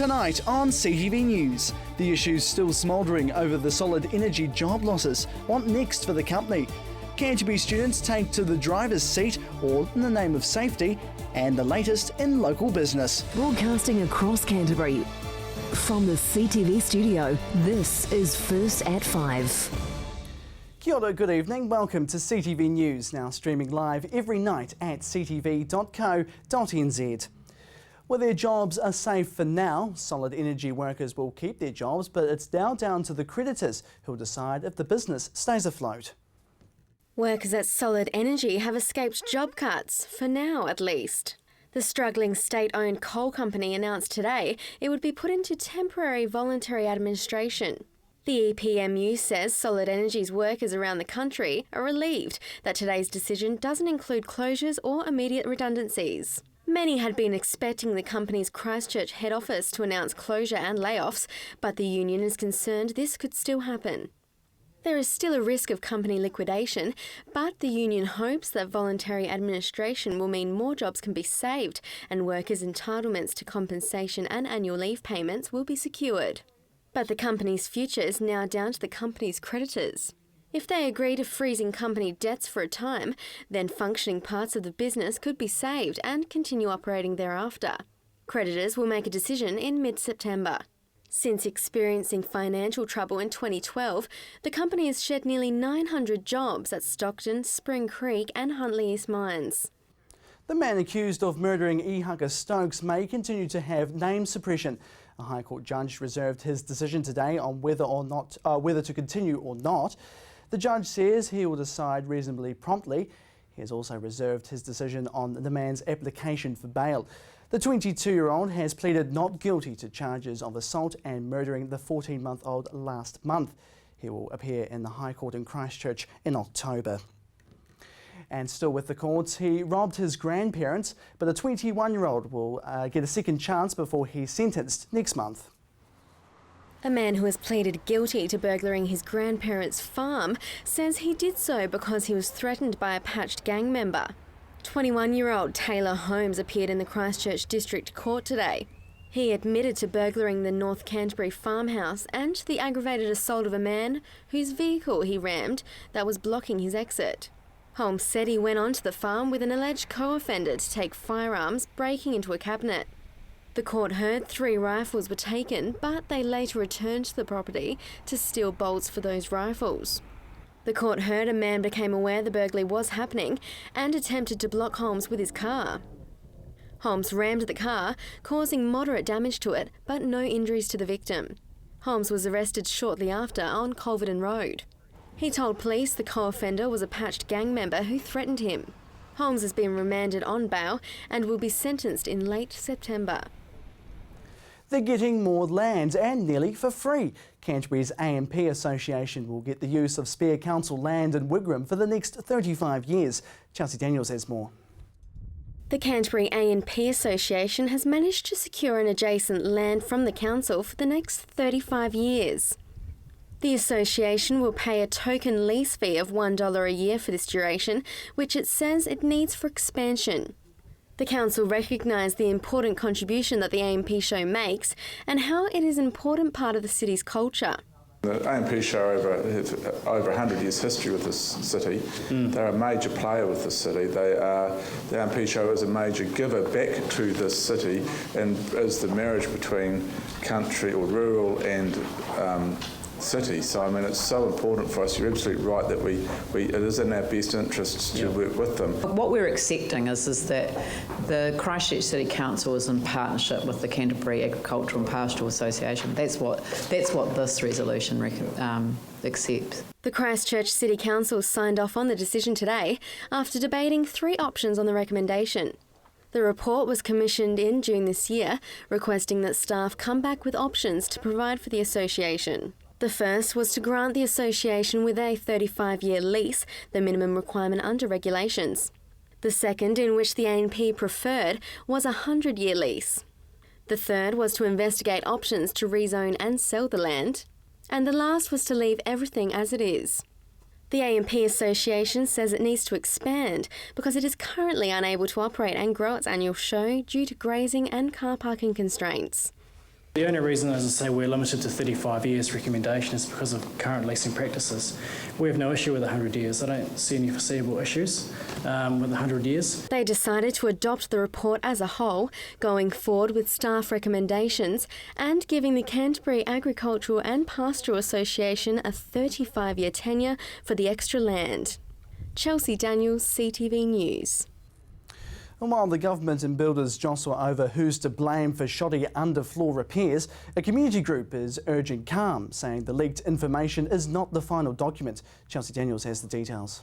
Tonight on CTV News, the issues still smouldering over the Solid Energy job losses. What next for the company? Canterbury students take to the driver's seat, all in the name of safety, and the latest in local business. Broadcasting across Canterbury, from the CTV studio, this is First at 5. Kia ora, good evening. Welcome to CTV News, now streaming live every night at ctv.co.nz. Well, their jobs are safe for now. Solid Energy workers will keep their jobs, but it's now down to the creditors who'll decide if the business stays afloat. Workers at Solid Energy have escaped job cuts, for now at least. The struggling state-owned coal company announced today it would be put into temporary voluntary administration. The EPMU says Solid Energy's workers around the country are relieved that today's decision doesn't include closures or immediate redundancies. Many had been expecting the company's Christchurch head office to announce closure and layoffs, but the union is concerned this could still happen. There is still a risk of company liquidation, but the union hopes that voluntary administration will mean more jobs can be saved and workers' entitlements to compensation and annual leave payments will be secured. But the company's future is now down to the company's creditors. If they agree to freezing company debts for a time, then functioning parts of the business could be saved and continue operating thereafter. Creditors will make a decision in mid-September. Since experiencing financial trouble in 2012, the company has shed nearly 900 jobs at Stockton, Spring Creek and Huntley East mines. The man accused of murdering Ihaka Stokes may continue to have name suppression. A High Court judge reserved his decision today on whether to continue or not. The judge says he will decide reasonably promptly. He has also reserved his decision on the man's application for bail. The 22-year-old has pleaded not guilty to charges of assault and murdering the 14-month-old last month. He will appear in the High Court in Christchurch in October. And still with the courts, he robbed his grandparents, but a 21-year-old will get a second chance before he's sentenced next month. A man who has pleaded guilty to burglaring his grandparents' farm says he did so because he was threatened by a patched gang member. 21-year-old Taylor Holmes appeared in the Christchurch District Court today. He admitted to burglaring the North Canterbury farmhouse and the aggravated assault of a man whose vehicle he rammed that was blocking his exit. Holmes said he went onto the farm with an alleged co-offender to take firearms, breaking into a cabinet. The court heard 3 rifles were taken, but they later returned to the property to steal bolts for those rifles. The court heard a man became aware the burglary was happening and attempted to block Holmes with his car. Holmes rammed the car, causing moderate damage to it, but no injuries to the victim. Holmes was arrested shortly after on Culverden Road. He told police the co-offender was a patched gang member who threatened him. Holmes has been remanded on bail and will be sentenced in late September. They're getting more land and nearly for free. Canterbury's AMP Association will get the use of spare council land in Wigram for the next 35 years. Chelsea Daniels has more. The Canterbury AMP Association has managed to secure an adjacent land from the council for the next 35 years. The association will pay a token lease fee of $1 a year for this duration, which it says it needs for expansion. The council recognised the important contribution that the AMP show makes and how it is an important part of the city's culture. The AMP show have over 100 years history with this city. They're a major player with the city. The AMP show is a major giver back to this city and is the marriage between country or rural and city. So I mean, it's so important for us. You're absolutely right that it is in our best interests to work with them. What we're accepting is that the Christchurch City Council is in partnership with the Canterbury Agricultural and Pastoral Association. That's what this resolution accepts. The Christchurch City Council signed off on the decision today after debating 3 options on the recommendation. The report was commissioned in June this year, requesting that staff come back with options to provide for the association. The first was to grant the association with a 35-year lease, the minimum requirement under regulations. The second, in which the ANP preferred, was a 100-year lease. The third was to investigate options to rezone and sell the land. And the last was to leave everything as it is. The AMP Association says it needs to expand because it is currently unable to operate and grow its annual show due to grazing and car parking constraints. The only reason, as I say, we're limited to 35 years recommendation is because of current leasing practices. We have no issue with 100 years. I don't see any foreseeable issues with 100 years. They decided to adopt the report as a whole, going forward with staff recommendations and giving the Canterbury Agricultural and Pastoral Association a 35-year tenure for the extra land. Chelsea Daniels, CTV News. And while the government and builders jostle over who's to blame for shoddy underfloor repairs, a community group is urging calm, saying the leaked information is not the final document. Chelsea Daniels has the details.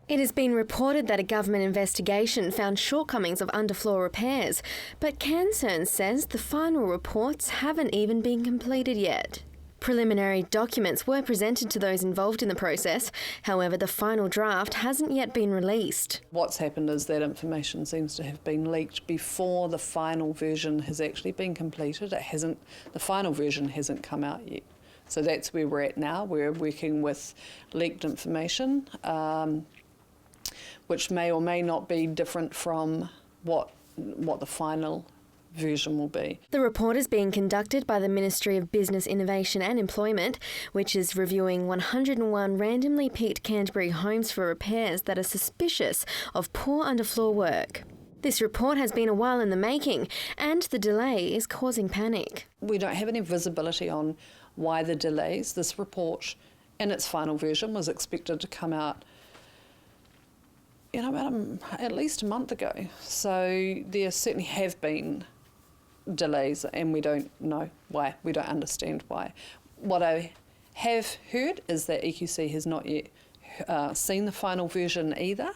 It has been reported that a government investigation found shortcomings of underfloor repairs, but Cancern says the final reports haven't even been completed yet. Preliminary documents were presented to those involved in the process. However, the final draft hasn't yet been released. What's happened is that information seems to have been leaked before the final version has actually been completed. The final version hasn't come out yet. So that's where we're at now. We're working with leaked information, which may or may not be different from what the final version will be. The report is being conducted by the Ministry of Business, Innovation and Employment, which is reviewing 101 randomly picked Canterbury homes for repairs that are suspicious of poor underfloor work. This report has been a while in the making, and the delay is causing panic. We don't have any visibility on why the delays. This report, in its final version, was expected to come out about at least a month ago. So there certainly have been delays, and we don't know why. We don't understand why. What I have heard is that EQC has not yet seen the final version either,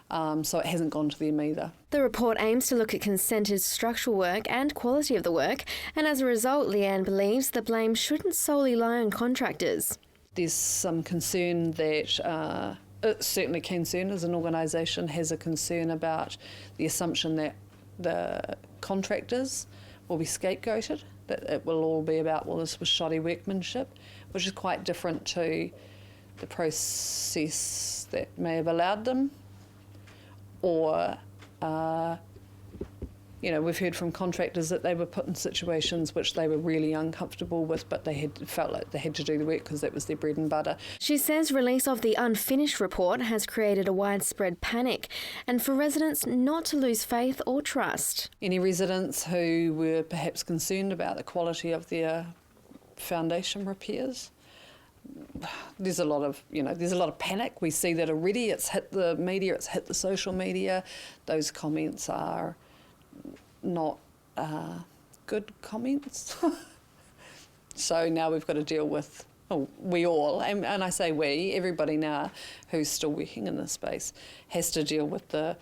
so it hasn't gone to them either. The report aims to look at consented structural work and quality of the work, and as a result, Leanne believes the blame shouldn't solely lie on contractors. There's some concern that certainly Cancern as an organisation has a concern about the assumption that the contractors will be scapegoated, that it will all be about, well, this was shoddy workmanship, which is quite different to the process that may have allowed them, or we've heard from contractors that they were put in situations which they were really uncomfortable with, but they felt like they had to do the work because that was their bread and butter. She says release of the unfinished report has created a widespread panic, and for residents not to lose faith or trust. Any residents who were perhaps concerned about the quality of their foundation repairs, there's a lot of panic. We see that already. It's hit the media, it's hit the social media. Those comments are not good comments. So now we've got to deal with, we all, and I say we, everybody now who's still working in this space has to deal with the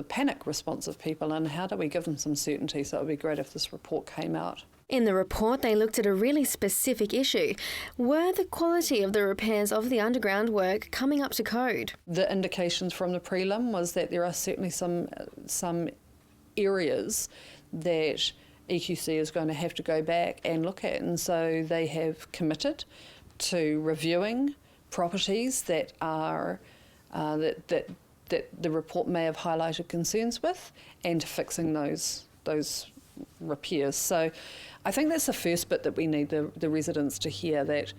panic response of people, and how do we give them some certainty. So it would be great if this report came out. In the report, they looked at a really specific issue. Were the quality of the repairs of the underground work coming up to code? The indications from the prelim was that there are certainly some areas that EQC is going to have to go back and look at, and so they have committed to reviewing properties that are that the report may have highlighted concerns with, and to fixing those repairs. So I think that's the first bit that we need the residents to hear, that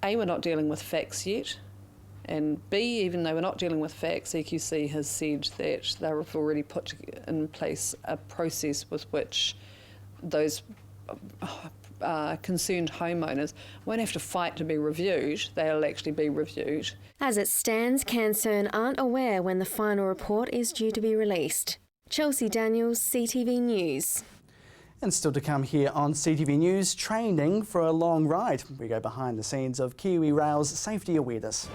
A, we're not dealing with facts yet, and B, even though we're not dealing with facts, EQC has said that they've already put in place a process with which those concerned homeowners won't have to fight to be reviewed. They'll actually be reviewed. As it stands, Cancern aren't aware when the final report is due to be released. Chelsea Daniels, CTV News. And still to come here on CTV News, training for a long ride. We go behind the scenes of Kiwi Rail's safety awareness.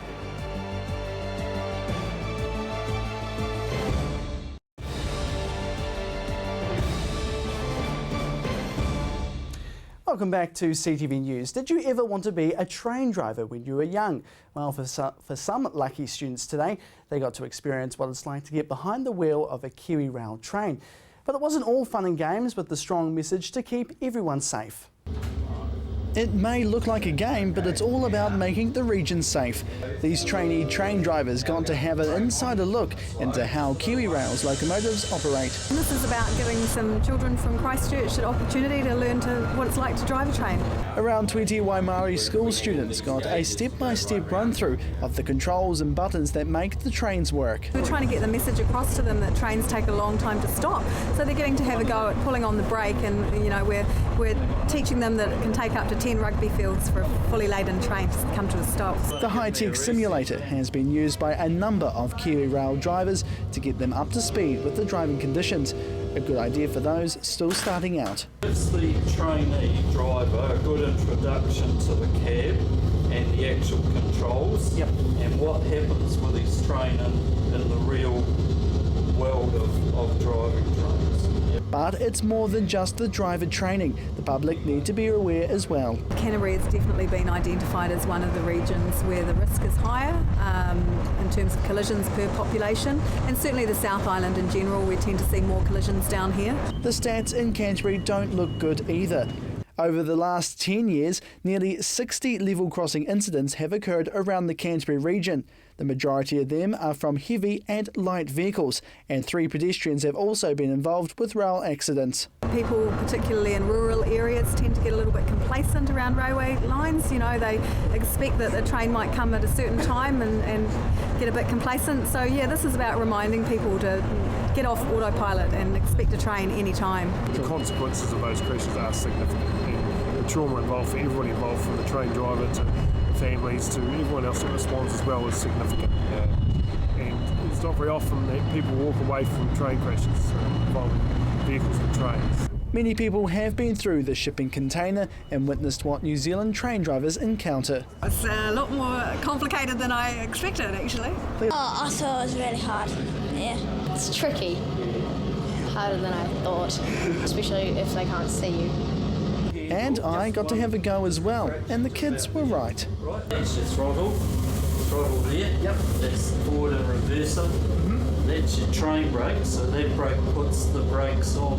Welcome back to CTV News. Did you ever want to be a train driver when you were young? Well, for some lucky students today, they got to experience what it's like to get behind the wheel of a Kiwi Rail train. But it wasn't all fun and games with the strong message to keep everyone safe. It may look like a game, but it's all about making the region safe. These trainee train drivers got to have an insider look into how Kiwi Rail's locomotives operate. This is about giving some children from Christchurch an opportunity to learn what it's like to drive a train. Around 20 Waimaori school students got a step-by-step run-through of the controls and buttons that make the trains work. We're trying to get the message across to them that trains take a long time to stop, so they're getting to have a go at pulling on the brake, and we're teaching them that it can take up to 10 rugby fields for a fully laden train to come to a stop. The high-tech simulator has been used by a number of Kiwi Rail drivers to get them up to speed with the driving conditions. A good idea for those still starting out. Gives the trainee driver a good introduction to the cab and the actual controls. Yep. And what happens with his training in the real world of driving trains. But it's more than just the driver training. The public need to be aware as well. Canterbury has definitely been identified as one of the regions where the risk is higher in terms of collisions per population, and certainly the South Island in general, we tend to see more collisions down here. The stats in Canterbury don't look good either. Over the last 10 years, nearly 60 level crossing incidents have occurred around the Canterbury region. The majority of them are from heavy and light vehicles, and 3 pedestrians have also been involved with rail accidents. People, particularly in rural areas, tend to get a little bit complacent around railway lines. They expect that the train might come at a certain time and get a bit complacent. So yeah, this is about reminding people to get off autopilot and expect a train any time. The consequences of those crashes are significant, and the trauma involved for everybody involved, from the train driver to families to everyone else that responds as well, is significant. And it's not very often that people walk away from train crashes involving vehicles and trains. Many people have been through the shipping container and witnessed what New Zealand train drivers encounter. It's a lot more complicated than I expected, actually. Oh, I thought it was really hard. Yeah. It's tricky. Harder than I thought, especially if they can't see you. And I got to have a go as well, and the kids were right. That's your throttle there. Yep. That's forward and reverser. That's your train brake, so that brake puts the brakes on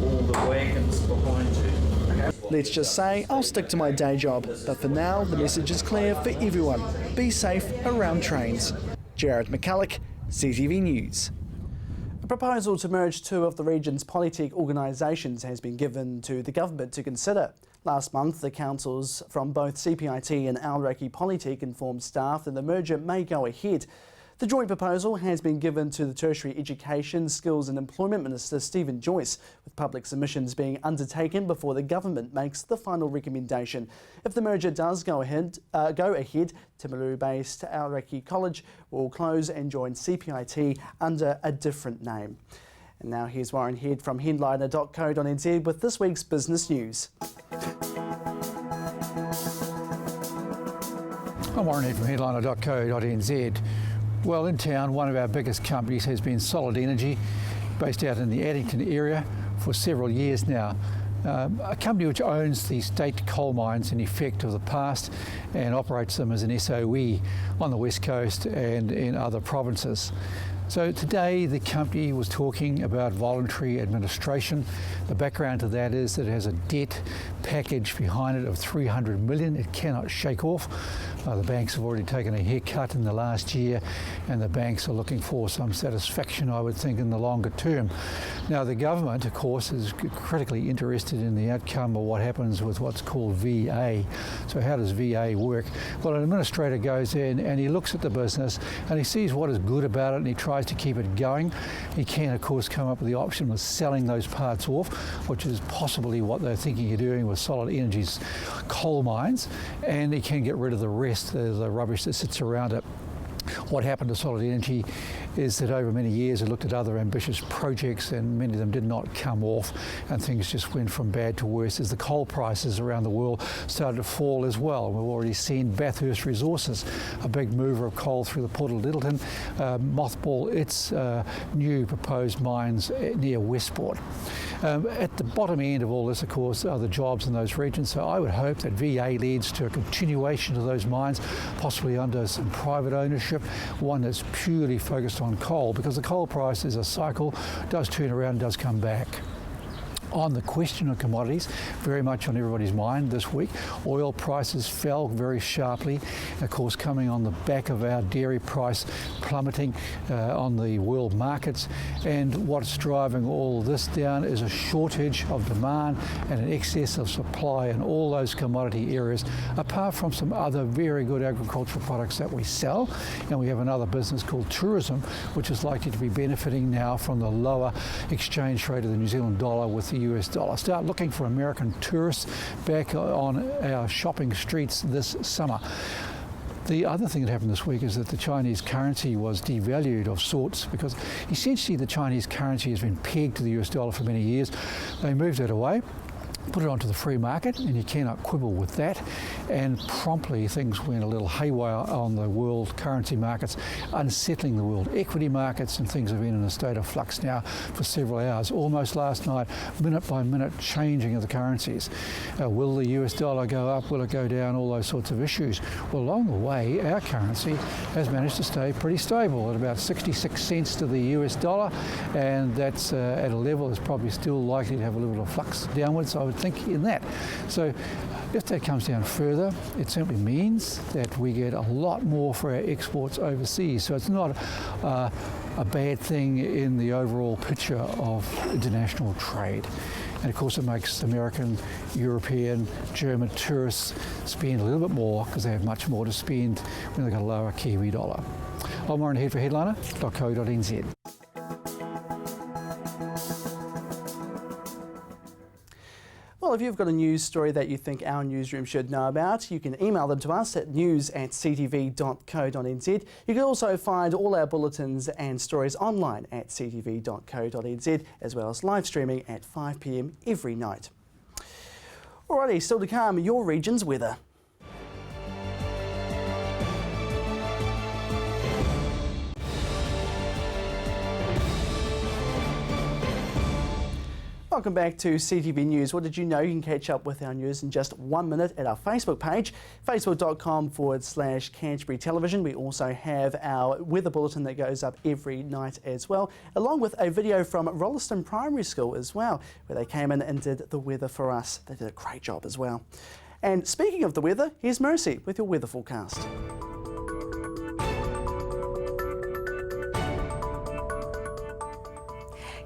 all the wagons behind you. Let's just say I'll stick to my day job, but for now the message is clear for everyone. Be safe around trains. Jared McCulloch, CTV News. A proposal to merge 2 of the region's polytech organisations has been given to the government to consider. Last month, the councils from both CPIT and Aoraki Polytech informed staff that the merger may go ahead. The joint proposal has been given to the Tertiary Education, Skills and Employment Minister Stephen Joyce, with public submissions being undertaken before the government makes the final recommendation. If the merger does go ahead, Timaru-based Aoraki College will close and join CPIT under a different name. And now here's Warren Head from headliner.co.nz with this week's business news. I'm Warren Head from headliner.co.nz. Well, in town, one of our biggest companies has been Solid Energy, based out in the Addington area for several years now. A company which owns the state coal mines in effect of the past and operates them as an SOE on the West Coast and in other provinces. So today the company was talking about voluntary administration. The background to that is that it has a debt package behind it of $300 million. It cannot shake off. The banks have already taken a haircut in the last year, and the banks are looking for some satisfaction, I would think, in the longer term. Now, the government, of course, is critically interested in the outcome of what happens with what's called VA. So how does VA work? Well, an administrator goes in and he looks at the business and he sees what is good about it and he tries to keep it going. He can, of course, come up with the option of selling those parts off, which is possibly what they're thinking of doing with Solid Energy's coal mines, and he can get rid of the rest, the rubbish that sits around it. What happened to Solid Energy is that over many years it looked at other ambitious projects and many of them did not come off, and things just went from bad to worse as the coal prices around the world started to fall as well. We've already seen Bathurst Resources, a big mover of coal through the Port of Lyttelton, mothball its new proposed mines near Westport. At the bottom end of all this, of course, are the jobs in those regions, so I would hope that VA leads to a continuation of those mines, possibly under some private ownership, one that's purely focused on coal, because the coal price is a cycle, does turn around, does come back. On the question of commodities, very much on everybody's mind this week. Oil prices fell very sharply, of course coming on the back of our dairy price plummeting on the world markets, and what's driving all this down is a shortage of demand and an excess of supply in all those commodity areas, apart from some other very good agricultural products that we sell. And we have another business called tourism, which is likely to be benefiting now from the lower exchange rate of the New Zealand dollar with the US dollar. Start looking for American tourists back on our shopping streets this summer. The other thing that happened this week is that the Chinese currency was devalued of sorts, because essentially the Chinese currency has been pegged to the US dollar for many years. They moved it away, put it onto the free market, and you cannot quibble with that, and promptly things went a little haywire on the world currency markets, unsettling the world equity markets, and things have been in a state of flux now for several hours, almost last night, minute by minute changing of the currencies. Will the US dollar go up, will it go down, all those sorts of issues. Well, along the way our currency has managed to stay pretty stable at about 66 cents to the US dollar, and that's at a level that's probably still likely to have a little bit of flux downwards, I would think, in that. So if that comes down further, it simply means that we get a lot more for our exports overseas. So it's not a bad thing in the overall picture of international trade. And of course it makes American, European, German tourists spend a little bit more because they have much more to spend when they've got a lower Kiwi dollar. I'm Warren Head for Headliner.co.nz. Well, if you've got a news story that you think our newsroom should know about, you can email them to us at news@ctv.co.nz. You can also find all our bulletins and stories online at ctv.co.nz, as well as live streaming at 5 p.m. every night. Alrighty, still to come, your region's weather. Welcome back to CTV News. What did you know? You can catch up with our news in just 1 minute at our Facebook page, facebook.com/Canterbury Television. We also have our weather bulletin that goes up every night as well, along with a video from Rolleston Primary School as well, where they came in and did the weather for us. They did a great job as well. And speaking of the weather, here's Mercy with your weather forecast.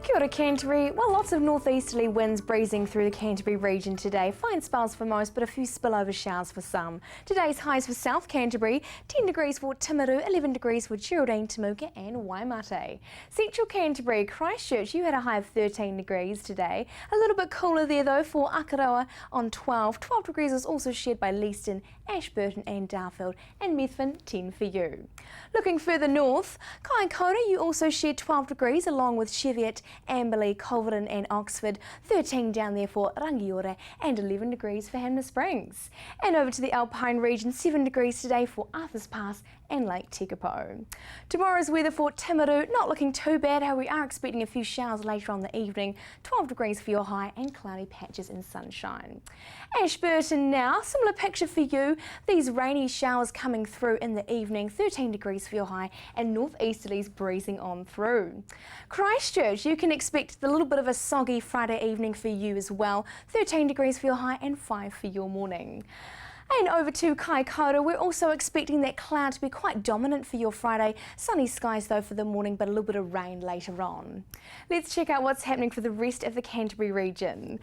Kia ora Canterbury. Well, lots of northeasterly winds breezing through the Canterbury region today. Fine spells for most, but a few spillover showers for some. Today's highs for South Canterbury, 10 degrees for Timaru, 11 degrees for Geraldine, Temuka and Waimate. Central Canterbury, Christchurch, you had a high of 13 degrees today. A little bit cooler there though for Akaroa on 12. 12 degrees was also shared by Leeston, Ashburton and Darfield, and Methven 10 for you. Looking further north, Kaikoura, you also shared 12 degrees along with Cheviot, Amberley, Culverden and Oxford, 13 down there for Rangiora and 11 degrees for Hanna Springs. And over to the Alpine region, 7 degrees today for Arthur's Pass and Lake Tekapo. Tomorrow's weather for Timaru, not looking too bad, however we are expecting a few showers later on the evening, 12 degrees for your high and cloudy patches in sunshine. Ashburton now, similar picture for you, these rainy showers coming through in the evening, 13 degrees for your high and northeasterlies breezing on through. Christchurch, you can expect a little bit of a soggy Friday evening for you as well, 13 degrees for your high and 5 for your morning. And over to Kaikoura, we're also expecting that cloud to be quite dominant for your Friday. Sunny skies though for the morning, but a little bit of rain later on. Let's check out what's happening for the rest of the Canterbury region.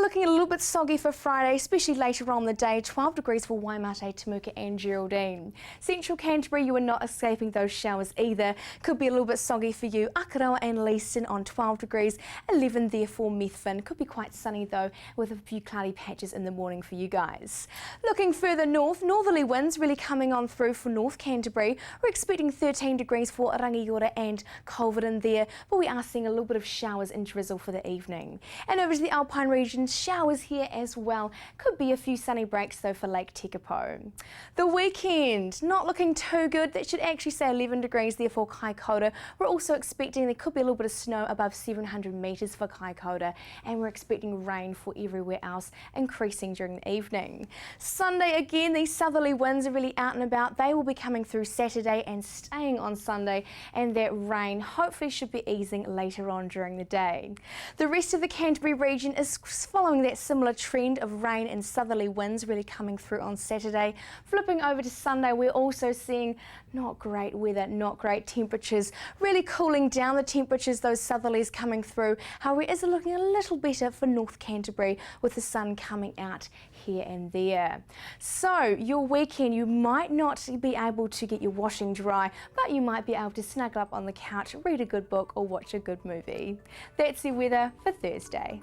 Looking a little bit soggy for Friday, especially later on the day. 12 degrees for Waimate, Temuka and Geraldine. Central Canterbury, you are not escaping those showers either. Could be a little bit soggy for you. Akaroa and Leeston on 12 degrees, 11 there for Methven. Could be quite sunny though, with a few cloudy patches in the morning for you guys. Looking further north, northerly winds really coming on through for North Canterbury. We're expecting 13 degrees for Rangiora and Culverden there, but we are seeing a little bit of showers and drizzle for the evening. And over to the Alpine region, showers here as well. Could be a few sunny breaks though for Lake Tekapo. The weekend, not looking too good. That should actually say 11 degrees there for Kaikoura. We're also expecting there could be a little bit of snow above 700 metres for Kaikoura, and we're expecting rain for everywhere else, increasing during the evening. So Sunday again, these southerly winds are really out and about. They will be coming through Saturday and staying on Sunday, and that rain hopefully should be easing later on during the day. The rest of the Canterbury region is following that similar trend of rain and southerly winds really coming through on Saturday. Flipping over to Sunday, we're also seeing not great weather, not great temperatures, really cooling down the temperatures, those southerlies coming through. However, it is looking a little better for North Canterbury with the sun coming out here and there. So your weekend, you might not be able to get your washing dry, but you might be able to snuggle up on the couch, read a good book or watch a good movie. That's your weather for Thursday.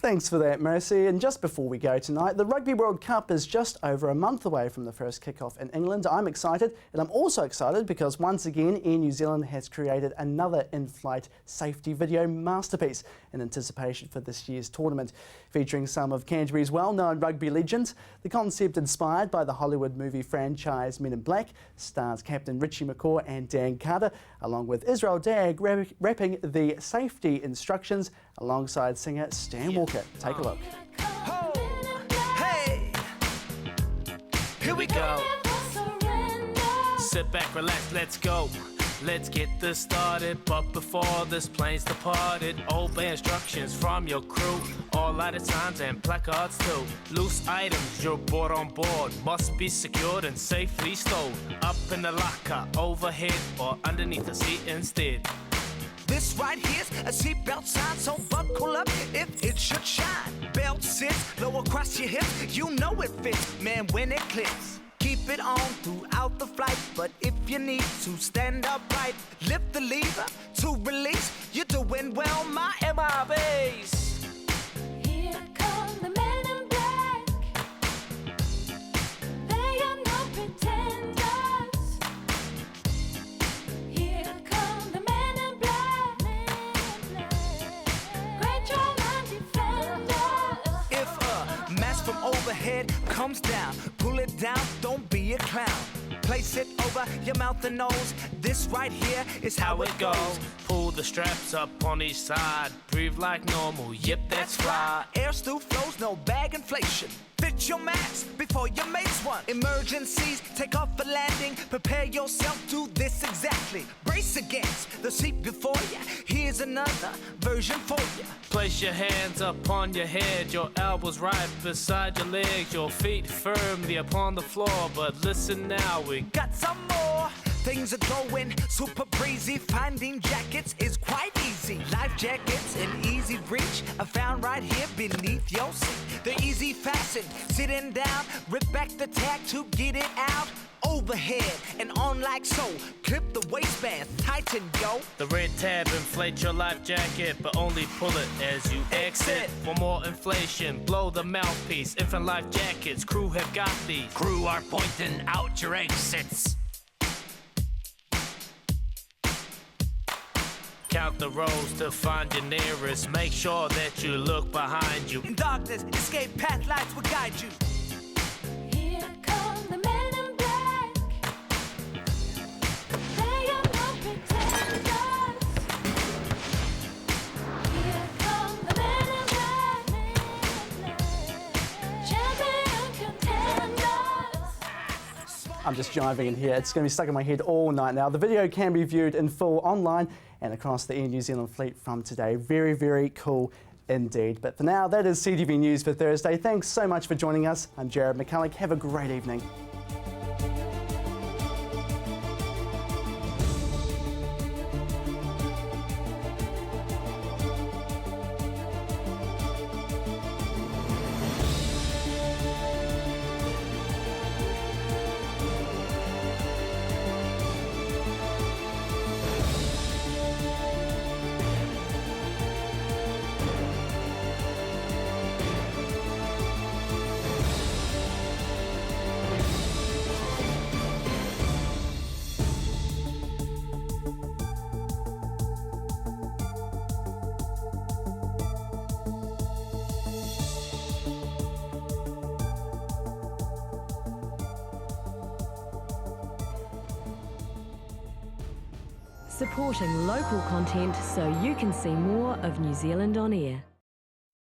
Thanks for that, Mercy. And just before we go tonight, the Rugby World Cup is just over a month away from the first kick-off in England. I'm excited, and I'm also excited because once again, Air New Zealand has created another in-flight safety video masterpiece in anticipation for this year's tournament. Featuring some of Canterbury's well-known rugby legends, the concept inspired by the Hollywood movie franchise Men in Black stars Captain Richie McCaw and Dan Carter, along with Israel Dagg rapping the safety instructions alongside singer Stan Walker. Take a look. Hey, here we go. Sit back, relax, let's go. Let's get this started, but before this plane's departed, obey instructions from your crew. All lighted signs and placards too. Loose items you're brought on board must be secured and safely stowed. Up in the locker, overhead, or underneath the seat instead. This right here's a seatbelt sign, so buckle up if it should shine. Belt sits low across your hips, you know it fits, man, when it clicks. Keep it on throughout the flight, but if you need to stand upright, lift the lever to release. You're doing well, my MIBs. Here come the men in black. They are no pretenders. Here come the men in black. Great German defenders. If a mass from overhead comes down, pull it down, don't be a clown. Place it over your mouth and nose. This right here is how it goes. Pull the straps up on each side. Breathe like normal, yep, that's fly. Air still flows, no bag inflation. Fit your mask before your mates one. Emergencies, take off for landing. Prepare yourself, do this exactly. Brace against the seat before you. Here's another version for you. Place your hands up on your head, your elbows right beside your legs, your feet firmly upon the floor. But listen now, we got some more. Things are going super breezy. Finding jackets is quite easy. Life jackets in easy reach are found right here beneath your seat. They're easy fastened, sitting down. Rip back the tag to get it out. Overhead and on like so. Clip the waistband, tighten, yo. The red tab inflates your life jacket, but only pull it as you exit. For more inflation, blow the mouthpiece. Infant life jackets, crew have got these. Crew are pointing out your exits. Count the rows to find your nearest. Make sure that you look behind you. In darkness, escape path lights will guide you. Here come the men in black. They are no pretenders. Here come the men in black. Champion contenders. I'm just jiving in here. It's going to be stuck in my head all night now. The video can be viewed in full online and across the Air New Zealand fleet from today. Very, very cool indeed. But for now, that is CTV News for Thursday. Thanks so much for joining us. I'm Jared McCulloch. Have a great evening. Supporting local content so you can see more of New Zealand on air.